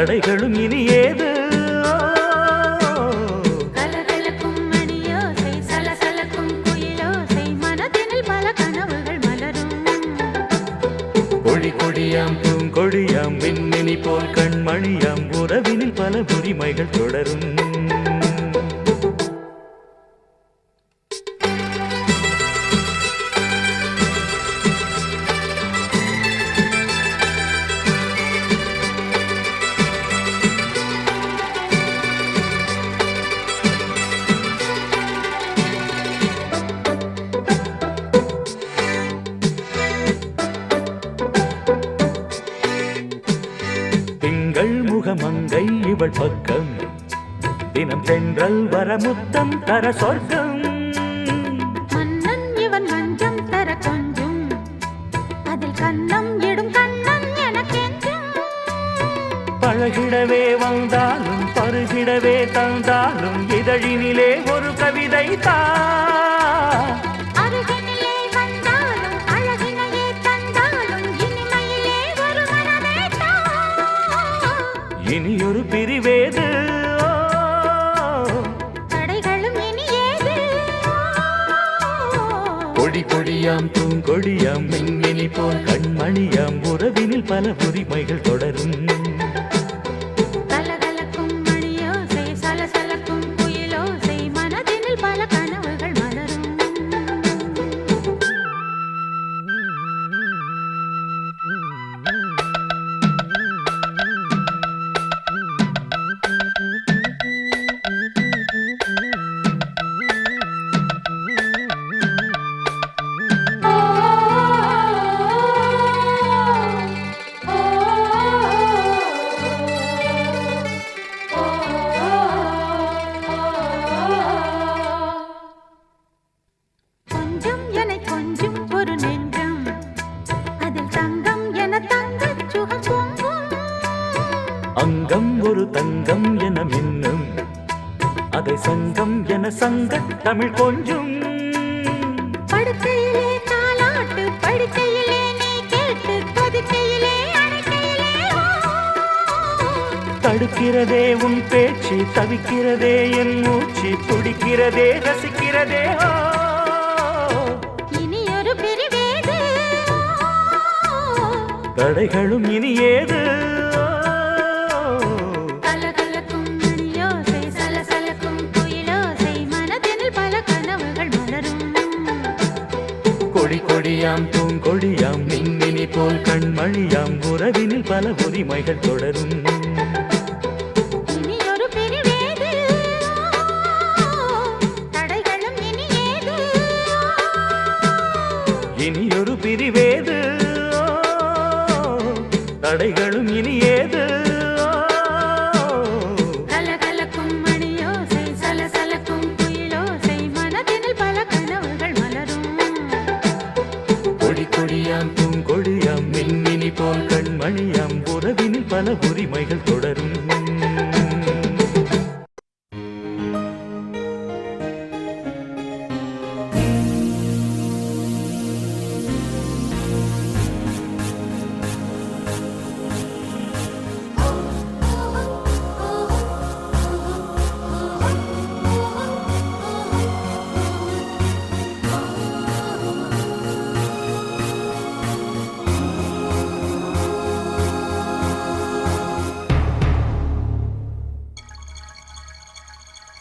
தடைகளும் இனி ஏது கலகலக்கும் மணியோசை சலசலக்கும் குயிலோசை மனதினில் பல கனவுகள் மலரும் கொடி கொடியாம் பூங்கொடியாம் மின்மினி போல் கண்மணியாம் உறவினில் பல உரிமைகள் தொடரும் மங்கை இவள் பக்கம் தினம் தென்றல் வர முத்தம் தர சொர்க்கம் மன்னன் இவன் மஞ்சம் தர கொஞ்சம் அதில் கண்ணம் இடும் கண்ணன் எனக்கென்றும் பழகிடவே வந்தாலும் பருகிடவே தந்தாலும் இதழினிலே ஒரு கவிதை தா இனியொரு பிரிவேது தடைகளும் இனி ஏது கொடி கொடியாம் பூங்கொடியாம் மின்மினி போல் கண்மணியாம் உறவினில் பல உரிமைகள் தொடரும் கலகலக்கும் மணியோசை சலசலக்கும் குயிலோசை மனதினில் பல கனவுகள் மலரும் அங்கம் ஒரு தங்கம் என மின்னும் அதை சங்கம் என சங்க தமிழ் கொஞ்சும் படுக்கையிலே தாலாட்டு படுக்கையிலே நீ கேட்டு கொதிக்கையிலே தடுக்கிறதே உன் பேச்சு தவிக்கிறதே என் மூச்சு துடிக்கிறதே ரசிக்கிறதே இனி ஒரு பிரிவேது தடைகளும் இனி ஏது கொடி கொடியாம் பூங்கொடியாம் மின்மினி போல் கண்மணியாம் உறவினில் பல உரிமைகள் தொடரும் இனியொரு பிரிவேது தடைகளும் இனி ஏது இனியொரு பிரிவேது தடைகளும் இனி ஏது கலகலக்கும் மணியோசை சலசலக்கும் குயிலோசை மனதினில் பல கனவுகள் மலரும் கொடி கொடியாம் பூங்கொடியாம் மின்மினி போல் கண்மணியாம் உறவினில் பல உரிமைகள் தொடரும்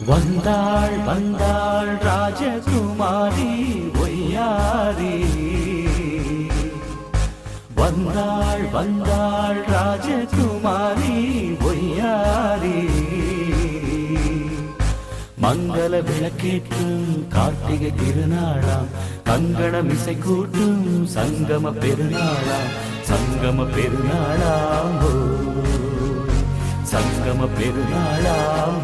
வந்தாள் வந்தாள் ராஜகுமாரி ஒய்யாரி வந்தாள் வந்தாள் ராஜகுமாரி ஒய்யாரி மங்கள விளக்கேற்றும் கார்த்திகை திருநாளாம் கங்கணம் இசை கூட்டும் சங்கம பெருநாளாம் சங்கம பெருநாளாம் சங்கம பெருநாளாம்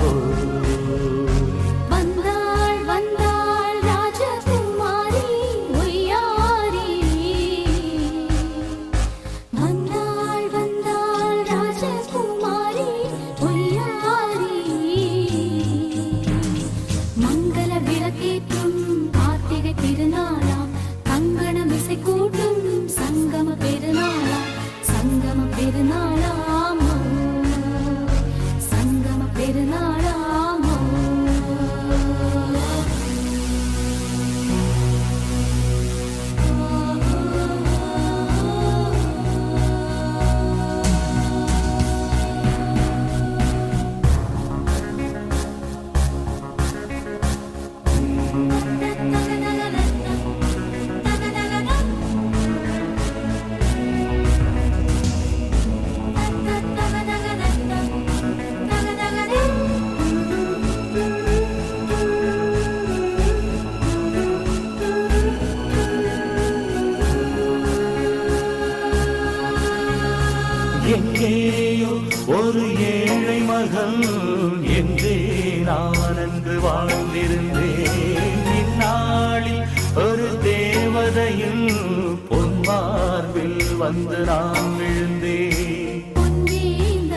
சங்கம பெருநாளாம் எங்கேயோ ஒரு ஏழை மகள் என்றே நான் அன்று வாழ்ந்திருந்தேன். இந்நாளில் ஒரு தேவதையில் பொன்மார்பில் வந்து நான் விழுந்தேன். பொன்வேந்த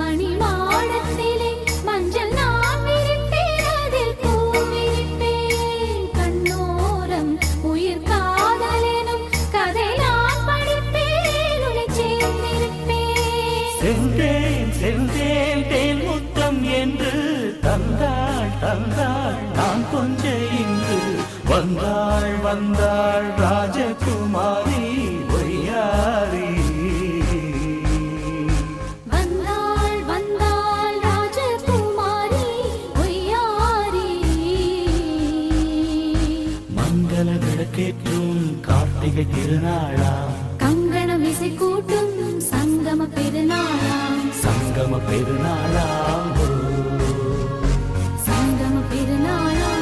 மணிமாடத்திலே மஞ்சள் நான் விரிப்பேன், அதில் பூ விரிப்பேன். கண்ணோரம் உயிர் காதலெனும் கதை நான் படிப்பேன், உன்னை சேர்ந்திருப்பேன். சென்றேன் சென்றேன் தேன் முத்தம் என்று தந்தாள் தந்தாள் நான் கொஞ்ச இங்கு வந்தாள் வந்தாள் ராஜகுமாரி ஒய்யாரி. வந்தாள் வந்தாள் ராஜகுமாரி ஒய்யாரி. மங்கள விளக்கேற்றும் கார்த்திகை திருநாளா, கங்கணம் இசை கூட்டும் சங்கம பெருநாளாம். சங்கம பெருநாளா, சங்கம பெருநாளாம்.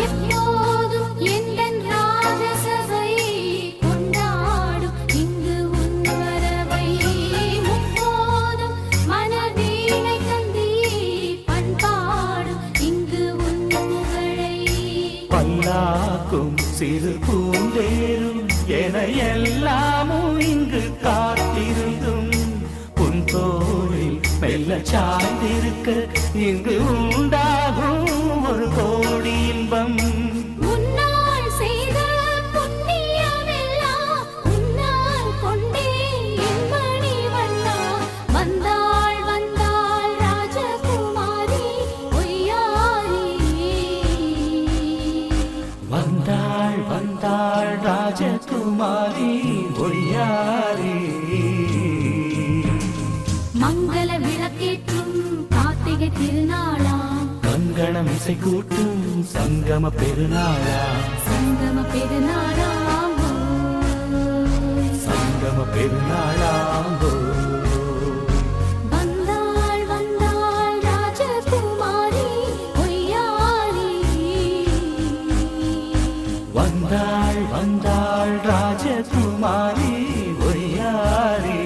எப்போதும் எந்தன் ராஜசபை கொண்டாடும் இங்கு உன் வரவை. முப்போதும் மனவீணை தந்தி பண்பாடும் இங்கு உன் புகழை. பல்லாக்கும் சிறு பூந்தேரும் என எல்லாமும் இங்கு காத்திருந்தும் உன் தோளில் மெல்ல சாய்ந்திருக்க இங்கு உண்டாகும் ஒரு கோடி இன்பம். முன்னால் செய்த புண்ணியமெல்லாம் உன்னால் கொண்டேன் என் மணி வண்ணா. வந்தாள் வந்தாள் ராஜகுமாரி ஒய்யாரி. வந்தாள் வந்தாள் ராஜகுமாரி ஒய்யாரி. மங்கள விளக்கேற்றும் கார்த்திகை திருநாளாம். கங்கணம் இசை கூட்டும் சங்கம பெருநாளா, சங்கம பெருநாளாம். சங்கம பெருநாளாம்போ. வந்தாள் வந்தாள் ராஜகுமாரி ஒய்யாரி. வந்தாள் வந்தாள் ராஜகுமாரி ஒய்யாரி.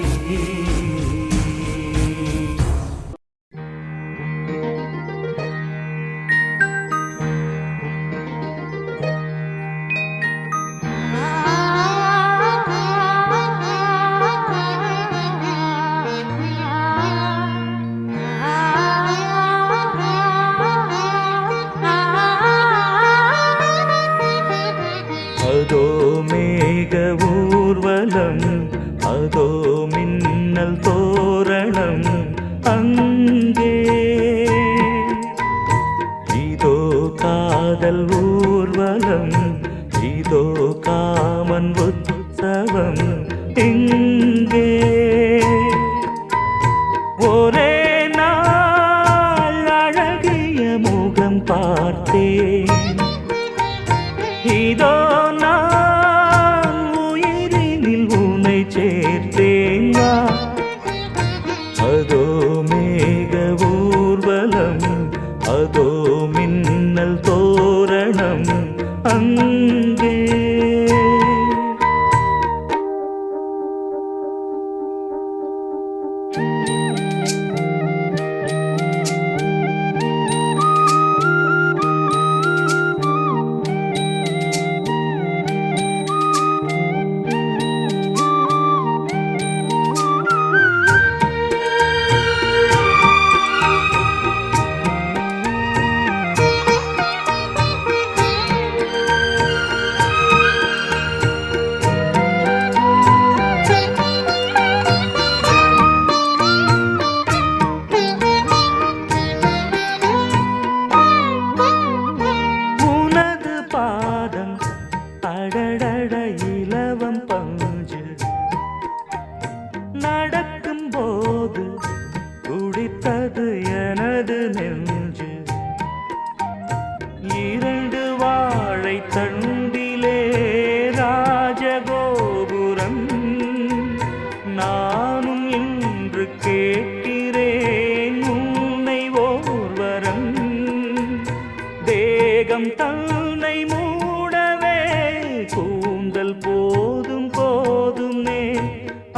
அதோ மேக ஊர்வலம், அதோ மின்னல் தோரணம் அங்கே. இதோ காதல் ஊர்வலம், இதோ காமன் உற்சவம் இங்கே. ஒரே நாள் அழகிய முகம் பார்த்தேன், இதோ நான் உயிரினில் உன்னை சேர்த்தேன். அதோ மேக ஊர்வலம், அதோ மின்னல் தோரணம் அங்கே.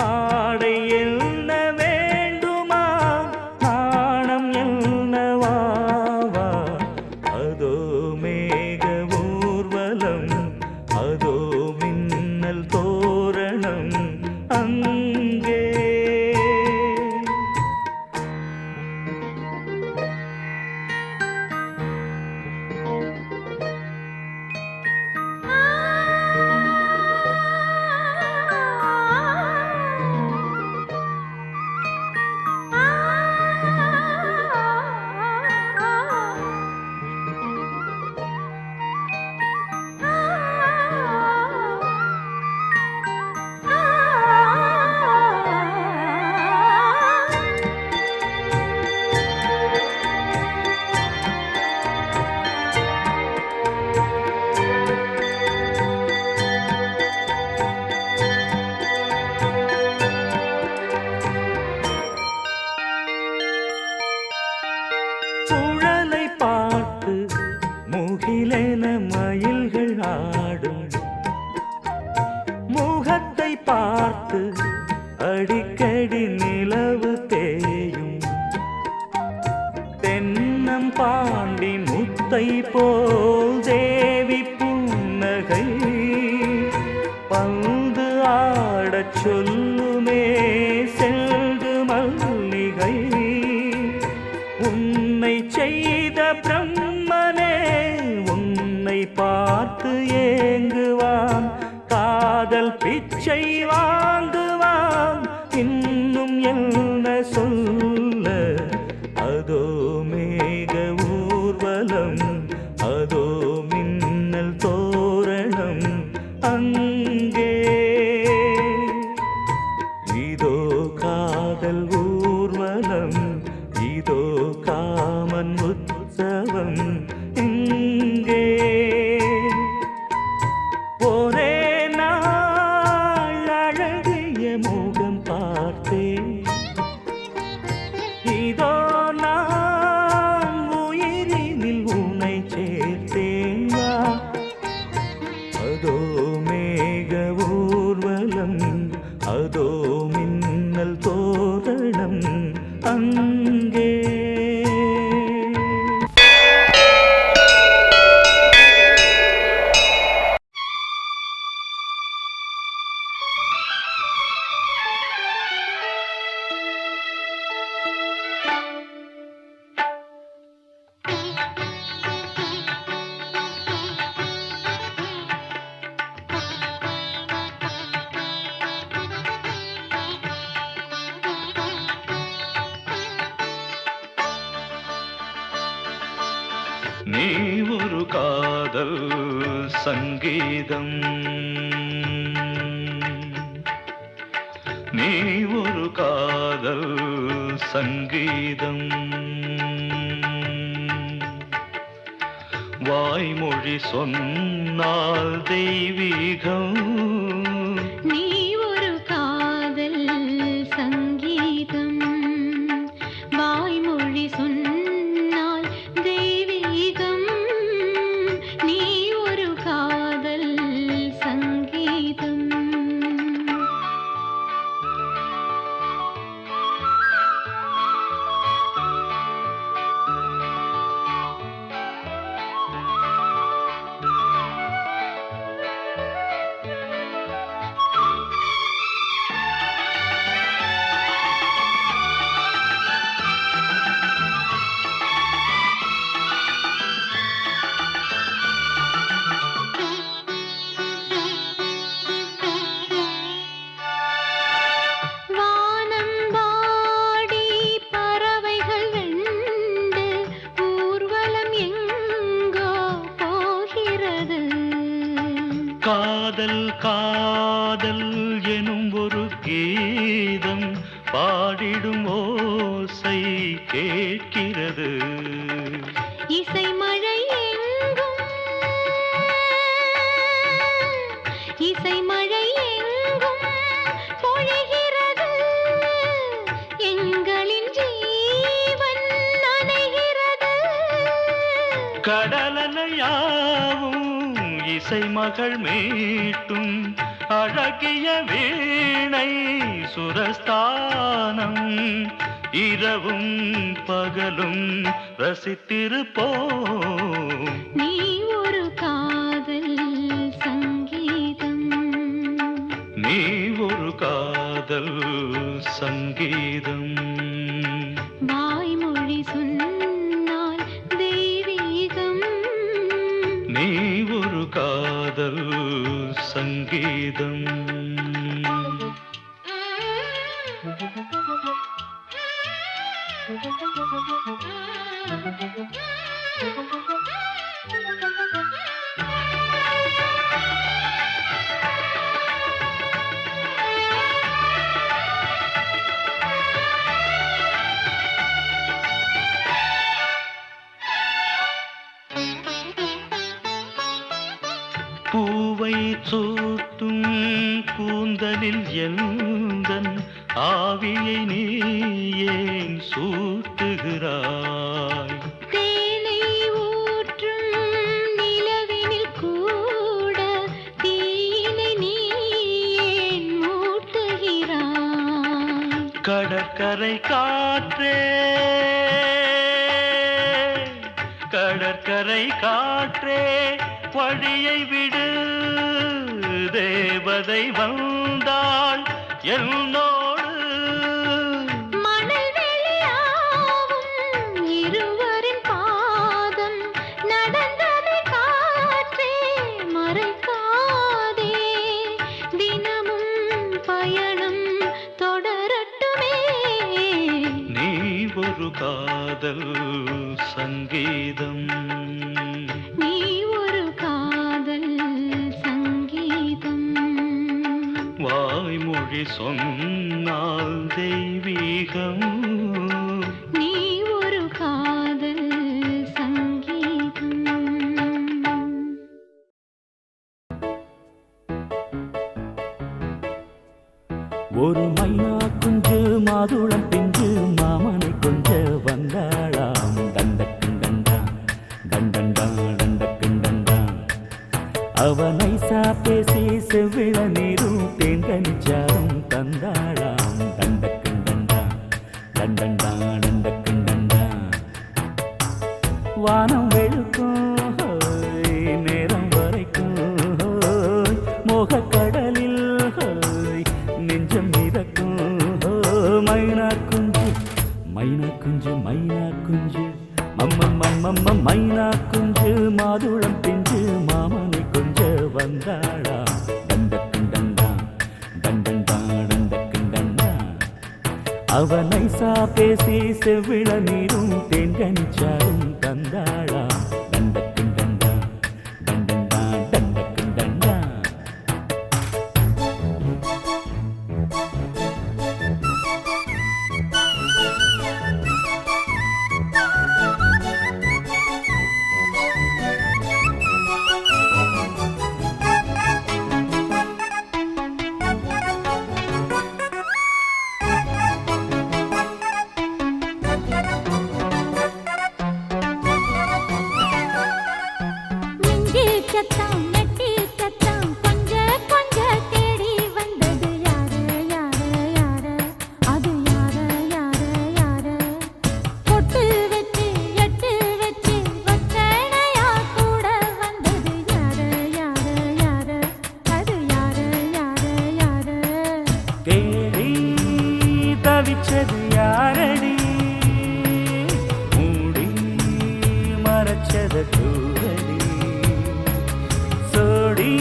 ஆடை என்ன வேண்டுமா நாணம் என்னவாவா அதோ மேக ஊர்வலம் அதோ மின்னல் தோரணம் அங்கே குழலை பார்த்து முகிலென மயில்கள் ஆடும் முகத்தை பார்த்து அடிக்கடி நிலவு தேயும் தென்னம் பாண்டி முத்தை போல் தேவி புன்னகை பந்து ஆடச் சொல்லுமே செல்து மல்லிகை உன்னை செய்த பிரம்மனே உன்னை பார்த்து ஏங்குவான் காதல் பிச்சை வாங்குவான் இன்னும் என்ன சொல்ல அதோ மேக ஊர்வலம் அதோ மின்னல் தோரணம் அங்கே இதோ காதல் ஊர்வலம் இதோ காமன் உற்சவம் இங்கே ஒரே நாள் அழகிய முகம் பார்த்தேன் இதோ நான் உயிரினில் உன்னை சேர்த்தேன் வா அதோ மேக ஊர்வலம் அதோ மின்னல் தோரணம் அங்கே நீ ஒரு காதல் சங்கீதம் நீ ஒரு காதல் சங்கீதம் வாய்மொழி சொன்னால் தெய்வீகம் நீ ஒரு காதல் சங்கீதம் வாய்மொழி சொன்னால் தெய்வீகம் நீ ஒரு காதல் சங்கீதம் காதல் காதல் எனும் ஒரு கீதம் பாடிடும் ஓசை கேட்கிறது இசை மழை எங்கும் இசை மழை எங்கும் பொழிகிறது எங்களின் ஜீவன் நனைகிறது கடலலையாவும் இசை மகள் மீட்டும் அழகிய வீணை சுரஸ்தானம் இரவும் பகலும் ரசித்திருப்போம். நீ ஒரு காதல் சங்கீதம், நீ ஒரு காதல் சங்கீதம். வாய்மொழி சொன்னால் தெய்வீகம், நீ ஒரு காதல் சங்கீதம். பூவை சூட்டும் கூந்தலில் எந்தன் ஆவியை நீ ஏன் சூட்டுகிறாய்? தேனை ஊற்றும் நிலவினில் கூட தீயினை நீ ஏன் மூட்டுகிறாய்? கடற்கரை காற்றே, கடற்கரை காற்றே வழியை விடு, தேவதை வந்தாள் என்னோடு. மணல் வெளியாகும் இருவரின் பாதம் நடந்ததை காற்றே மறைக்காதே, தினமும் பயணம் தொடரட்டுமே. நீ ஒரு காதல் சங்கீதம், நீ ஒரு காதல் சங்கீதம். வாய்மொழி சொன்னால் தெய்வீகம். நீ ஒரு காதல் சங்கீதம். ஒரு மைனா குஞ்சு மாதுளம் பிஞ்சு மாமனை கொஞ்ச வந்தாளாம். தண்டக்கண்டண்டா தண்டண்டா தண்டக்கண்டண்டா. அவ நைசா பேசி செவ்விள நீரும் தேங்கனிச்சாரும் தந்தாளாம். தண்டக்கண்டண்டா தண்டண்டா தண்டக்கண்டண்டா. வானம் வெளுக்கும் நேரம் வரைக்கும் மோகக்கடலில் நெஞ்சம் மிதக்கும். மைனா குஞ்சு மைனா குஞ்சு மைனா குஞ்சு மம்மம்மம்மம்ம மைனா குஞ்சு மாதுளம் பிஞ்சு மாமனை கொஞ்ச வந்தாளா. தண்டக்கண்டண்டா தண்டண்டா தண்டக்கண்டண்டா. அவ நைசா பேசி செவ்விள நீரும் தேங்கனிச்சாரும் தந்தாளா. தண்டக்கண்டண்டா தண்டண்டா தண்டக்கண்டண்டா. சத்தம் நெட்டி சத்தம் கொஞ்ச கொஞ்ச தேடி வந்தது யாரு யாரு யாரு, அது யாரு யாரு யாரு. பொட்டு வச்சு எட்டு வச்சு வச்சனையா கூட வந்தது யாரு யாரு யாரு, அது யாரு யாரு யாரு. தேடி தவிச்சது யாரடி, மூடி மறைச்சத கூறடி. சோடி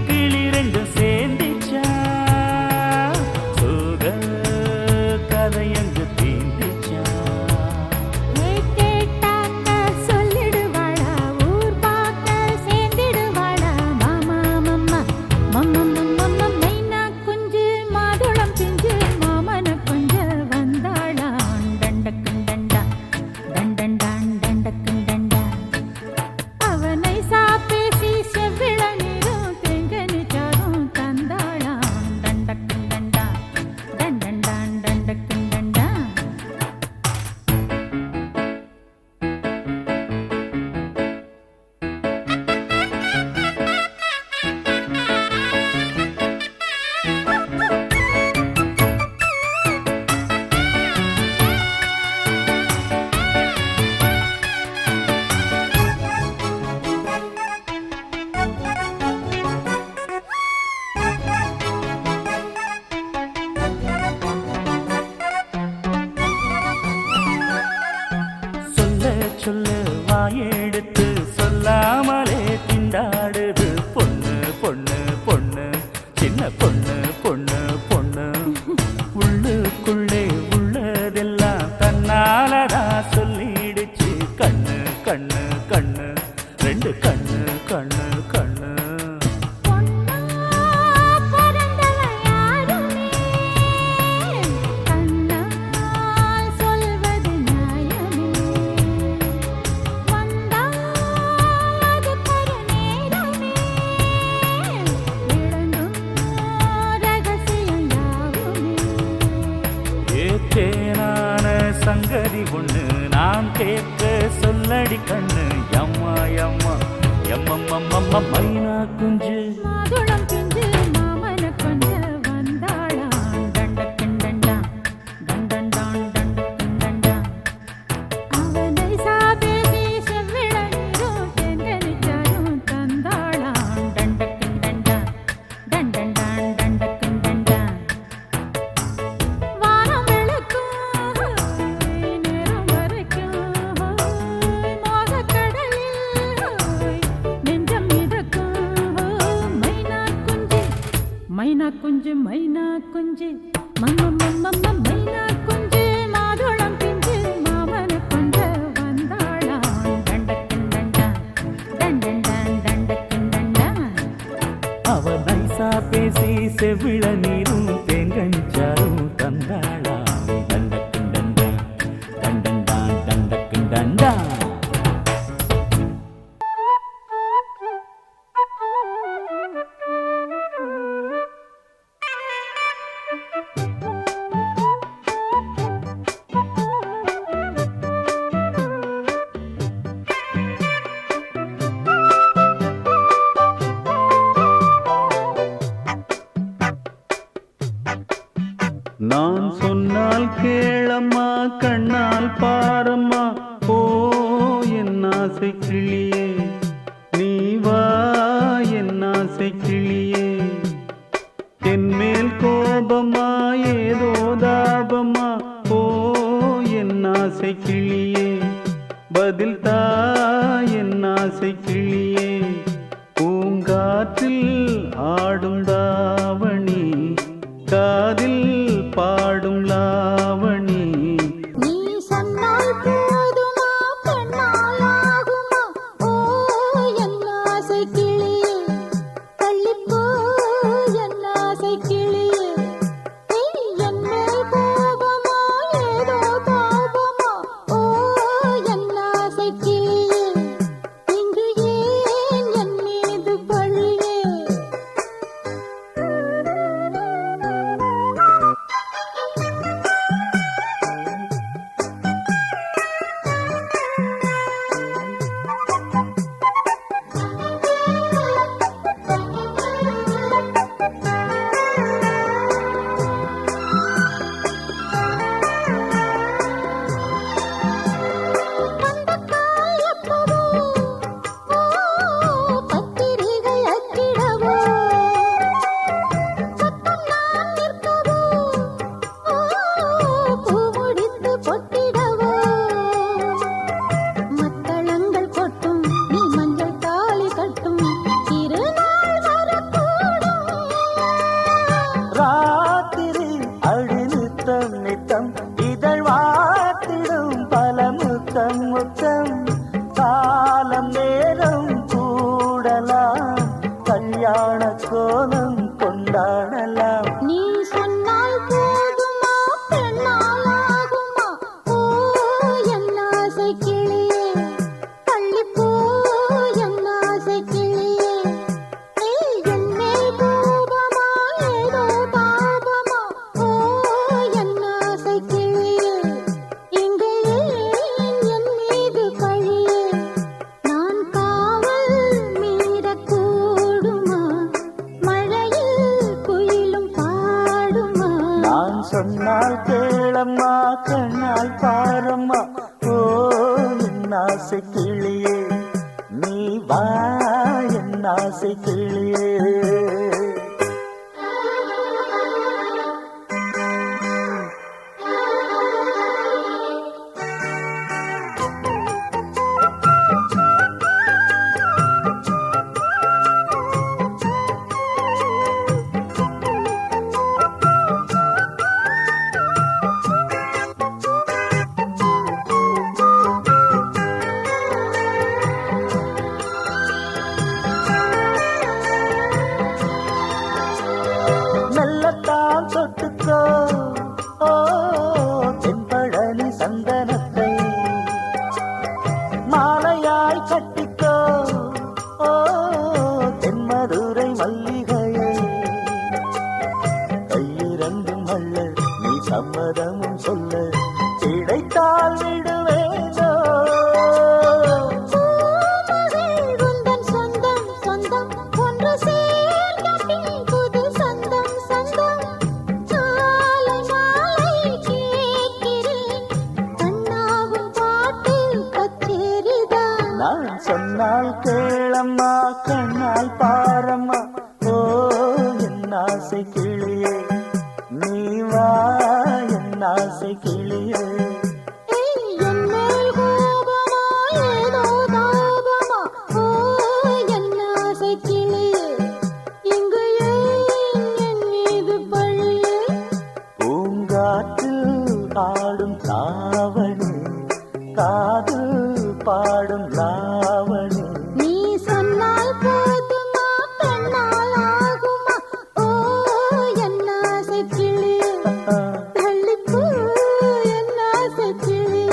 கிளி ரெண்டும் சேர்ந்துச்சா, சோக கதையங்கு தீண்டிச்சா. கேட்டாக்க சொல்லிடுவாளா, ஊர் பார்க்க சேர்ந்திடுவாளா. மாமா மம்மா மம்மா மம்மா மைனா குஞ்சு மாதுளம் பிஞ்சு மாமன கொஞ்ச வந்தாளா. டண்டக்கண்டண்டா டண்டண்டான் டண்டக்கண்டண்டா. சங்கதி ஒண்ணு நான் கேட்க சொல்லடி கண்ணு எம்மா எம்மா எம்மம்மம்மம்ம மைனா குஞ்சு மாதுளம் பிஞ்சு மாமன கொஞ்ச வந்தாளா டண்டண்டண்டா டண்டண்டான் டண்டண்டண்டா அவனை சாபேசி செவ்விளநீரும் தெங்கனிச்சாரும் தந்தாளா டண்டண்டண்டா டண்டண்டான் டண்டண்டண்டா வானம் வெளுக்கும் நேரம் வரைக்கும் மோகக்கடலில் நெஞ்சம் மிதக்கும் மைனா குஞ்சு மைனா குஞ்சு மம்மம்மம்மம்ம மைனா குஞ்சு மாதுளம் பிஞ்சு மாமன கொஞ்ச வந்தாளா டண்டண்டண்டா டண்டண்டான் டண்டண்டண்டா அவ நைசா பேசி செவிள நீரும் தேங்கஞ்சாரும் தந்தாளா தண்டக்குண்டண்டா தண்டண்டான் தண்டக்குண்டண்டா நான் சொன்னால் கேளம்மா கண்ணால் பாரம்மா ஓ என் ஆசை கிளியே நீ வா என் ஆசை கிளியே என் மேல் கோபமா ஏதோ தாபமா ஓ என் ஆசை கிளியே பதில் தா என் ஆசை கிளியே பூங்காற்றில் ஆடும் தாவணி காதில் பாடும் லாவணி நீ சொன்னால் போதுமா பெண்ணால் ஆகுமா ஓ என் ஆசை கிளியே தள்ளிப்போ என் ஆசை கிளியே என் மேல் கோபமா ஏதோ தாபமா ஓ என் ஆசை கிளியே இங்கு ஏன் என் மீது பழியே ராத்திரி அழிநித்தம் நித்தம் இதழ் வாத்திடும் பல முத்தம் முத்தம் காலம் நேரம் கூடலாம் கல்யாண கோலம் கொண்டாடலாம் நீ சொன்னால் போதுமா பெண்ணால் ஆகுமா ஓ என் ஆசை கிளியே தள்ளிப்போ என் ஆசை கிளியே என் மேல் கோபமா ஏதோ தாபமா ஓ என் ஆசை கிளியே இங்கு ஏன் என் மீது பழியே நான் காவல் மீறக்கூடுமா மழையில் குயிலும் பாடுமா நான் சொன்னால் கேளம்மா கண்ணால் பாரம்மா ஓ என் ஆசை கிளியே நீ வா என் ஆசை கிளியே மெல்லத்தான் தொட்டுக்கோ ஓ தென்பழனி சந்தனத்தை மாலையாய் கட்டிக்கோ ஓ தென்மதுரை மல்லிகையை கையிரண்டும் அல்ல நீ சம்மதமும் சொல்ல கிடைத்தா தள்ளிப்போ என் ஆசைக் கிளியே.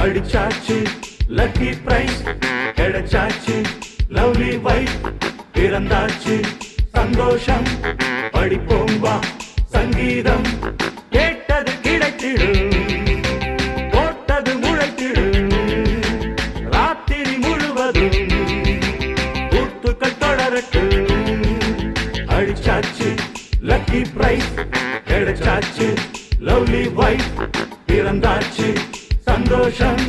அடிச்சாச்சு லக்கி பிரைஸ் கிடைச்சாச்சு லவ்லி வைஃப் பிறந்தாச்சு சந்தோஷம் படிப்போம் வா சங்கீதம் கேட்டது கிடைத்திடும் போட்டது முளைத்திடும் ராத்திரி முழுவதும் கூத்துக்கள் தொடரட்டும் அடிச்சாச்சு லக்கி பிரைஸ் கிடைச்சாச்சு லவ்லி வைஃப் பிறந்தாச்சு சந்தோஷம்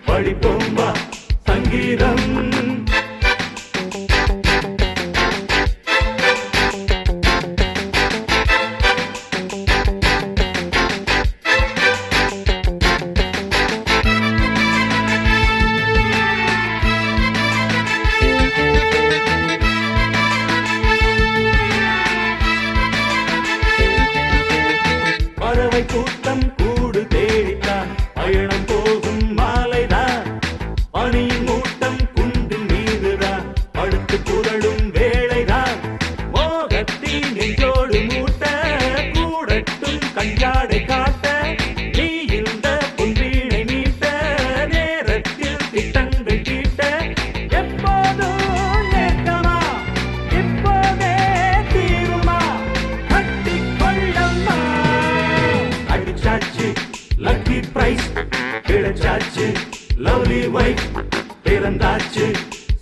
படிப்போம் வா சங்கீதம் பறவை கூட்டம் கூடு தேடித்தான் பயணம் போகும் மாலைதான் பனியின் மூட்டம் குண்டின் மீதுதான் அடுத்து புரளும் வேளைதான் மோகத்தின் நெஞ்சோடு மூட்ட கூடட்டும் கஞ்சாடை காட்ட நீ இந்த பொன்வீணை மீட்ட நேரத்தில் திட்டங்கள் தீட்ட எப்போதும் ஏக்கமா இப்போதே தீருமா கட்டிக் கொள்ளம்மா அடிச்சாச்சு லக்கி பிரைஸ் கிடைச்சாச்சு லவ்லி வைஃப் பிறந்தாச்சு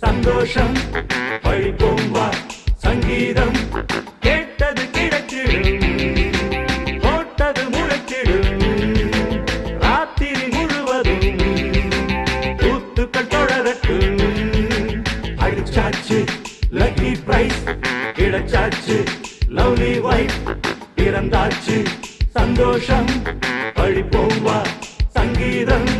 சந்தோஷம் படிப்போம் வா சங்கீதம் கேட்டது கிடைச்சிடும் போட்டது முளைச்சிடும் ராத்திரி முழுவதும் கூத்துக்கள் தொடரட்டும் அடிச்சாச்சு லக்கி பிரைஸ் கிடைச்சாச்சு லவ்லி வைஃப் பிறந்தாச்சு சந்தோஷம் படிப்போம் வா சங்கீதம்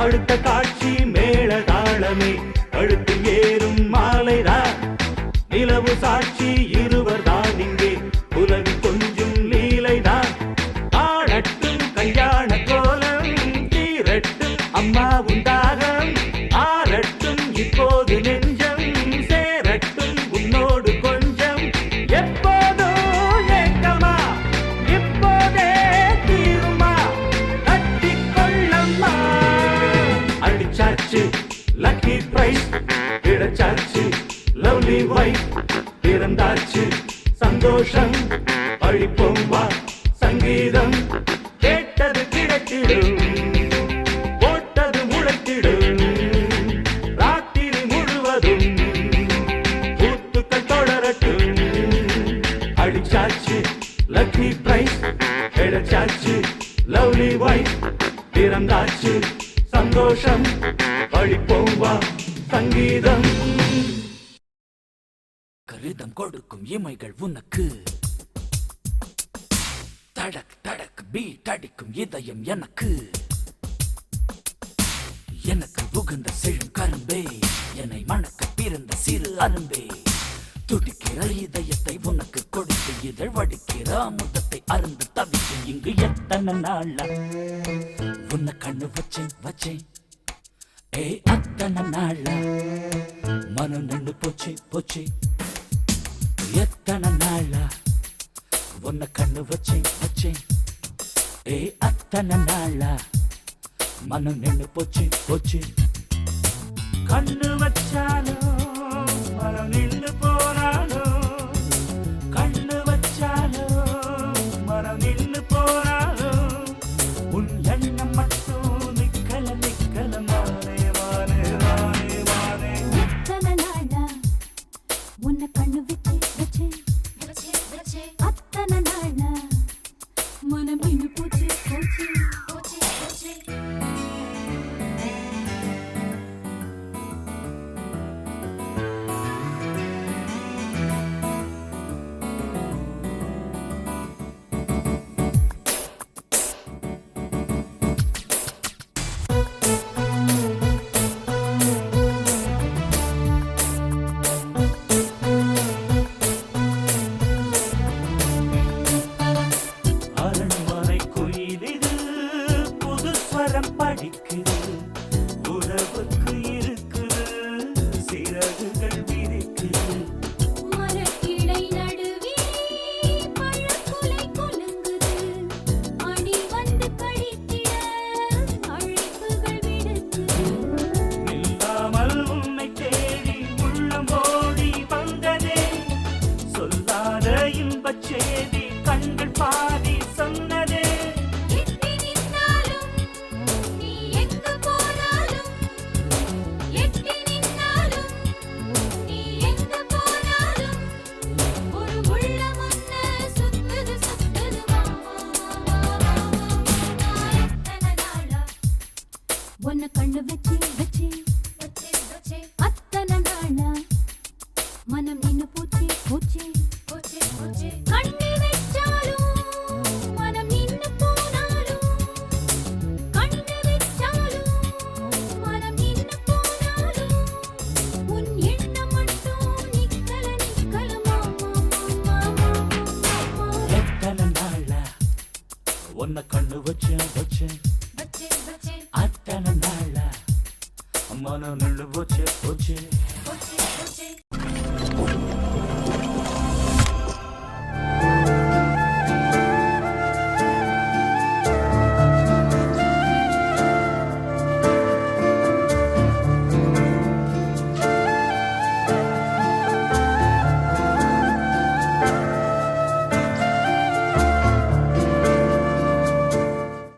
அடுத்த காட்சி மேள தாளமே அடுத்தில் ஏறும் மாலைதான் நிலவு சாட்சி இருவர் தான் இங்கே உலகு கொஞ்சம் லீலைதான் ஆடட்டும் கல்யாண கோலம் தீரட்டும் அம்மா உண்டாகம் ஆரட்டும் இப்போது நெஞ்சம் சேரட்டும் உன்னோடு கொஞ்சம் எப்போதும் ஏக்கமா இப்போதே தீருமா கட்டிக் கொள்ளம்மா அடிச்சாச்சு லக்கி பிரைஸ் கிடைச்சாச்சு லவ்லி வைஃப் பிறந்தாச்சு சந்தோஷம் படிப்போம் வா சங்கீதம் கேட்டது கிடைத்திடும் போட்டது முளைத்திடும் ராத்திரி முழுவதும் கூத்துக்கள் தொடரட்டும் அடிச்சாச்சு லக்கி பிரைஸ் கிடைச்சாச்சு லவ்லி வைஃப் பிறந்தாச்சு சந்தோஷம் படிப்போம் வா சங்கீதம் ரிதம் கொடுக்கும் இமைகள் உனக்கு தடக் தடக் பீட் அடிக்கும் இதயம் எனக்கு எனக்கு உகந்த செழும் கரும்பே என்னை மணக்க பிறந்த சிறு அரும்பே துடிக்கிற இதயத்தை உனக்கு கொடுத்து இதழ் வடிக்கிற அமுதத்தை அருந்து தவிக்கும் இங்கு எத்தனை நாளா உன்னை கண்ணு வச்சேன் வச்சேன் ஏ அத்தனை நாளா மனம் நின்று போச்சு போச்சு எத்தனை நாளா உன்னை கண்ணு வச்சேன் வச்சேன் ஏ அத்தனை நாளா மனம் நின்று போச்சு போச்சு கண்ணு வச்சாலும் மனம் நின்று போ கண்ணு வச்சு வச்சு அத்தனை நாள் மனம் நின்னு போச்சு போச்சு அரண்மனை குயிலிது புது ஸ்வரம் படிக்குது உறவுக்கு இருக்குது சிறகுகள் விரிக்குது மரக்கிளை நடுவே பழக்குலை குலுங்குது அடி வந்து கடித்திட அழைப்புகள் விடுக்குது இல்லாமல் உன்னை தேடி உள்ளம் ஓடி வந்ததே சொல்லாத இன்பச் செய்தி கண்கள் பாதி சொன்னதே எட்டி நின்னாலும் நீ எங்கு போனாலும் எட்டி நின்னாலும் நீ எங்கு போனாலும் ஒரு உள்ளம் ஒன்ன சுத்துது சுத்துது எத்தனை நாளா உன்னை கண்ணு வச்சு வச்சு அத்தனை நாளா மனம் நின்னு போச்சு போச்சு கண்ணு வச்சாலும் மனம் நின்னு போனாலும் கண்ணு வச்சாலும் மனம் நின்னு போனாலும் உன் எண்ணம் மட்டும் நிக்கல மாமா எத்தனை நாளா உன்னை கண்ணு வச்சேன்